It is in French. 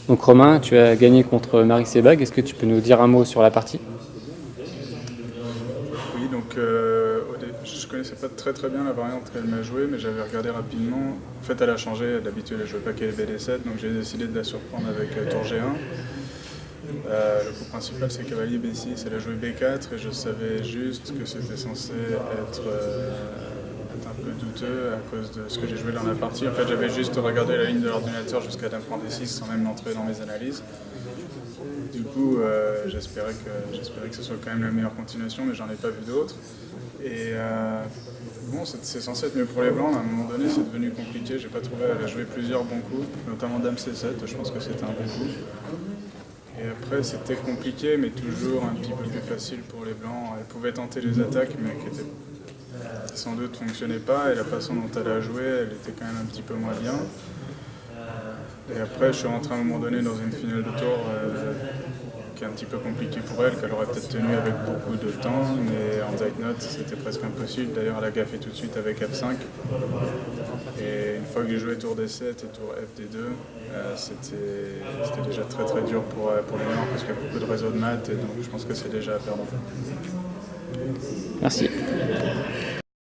Donc Romain, tu as gagné contre Marik Sebag. Est-ce que tu peux nous dire un mot sur la partie? Oui, donc je connaissais pas très bien la variante qu'elle m'a jouée, mais j'avais regardé rapidement. En fait, elle a changé. D'habitude, elle jouait paquet BD7, donc j'ai décidé de la surprendre avec tour G1. Le coup principal, c'est cavalier B6. Elle a joué B4 et je savais juste que c'était censé être un peu douteux à cause de ce que j'ai joué dans la partie. En fait, j'avais juste regardé la ligne de l'ordinateur jusqu'à Dame prend D6 sans même l'entrer dans mes analyses. Du coup, j'espérais que ce soit quand même la meilleure continuation, mais j'en ai pas vu d'autres. Et bon, c'est censé être mieux pour les blancs, mais à un moment donné, c'est devenu compliqué. J'ai pas trouvé. Elle a joué plusieurs bons coups, notamment Dame C7. Je pense que c'était un bon coup. Et après, c'était compliqué, mais toujours un petit peu plus facile pour les blancs. Elle pouvait tenter les attaques, mais qui sans doute fonctionnaient pas. Et la façon dont elle a joué, elle était quand même un petit peu moins bien. Et après, je suis rentré à un moment donné dans une finale de tour qui est un petit peu compliquée pour elle, qu'elle aurait peut-être tenue avec beaucoup de temps, mais en Zeitnot, c'était presque impossible. D'ailleurs, elle a gaffé tout de suite avec F5. Et une fois que j'ai joué tour D7 et tour FD2, c'était déjà très dur pour les Noirs parce qu'il y a beaucoup de réseaux de maths, et donc je pense que c'est déjà à perdre. Merci.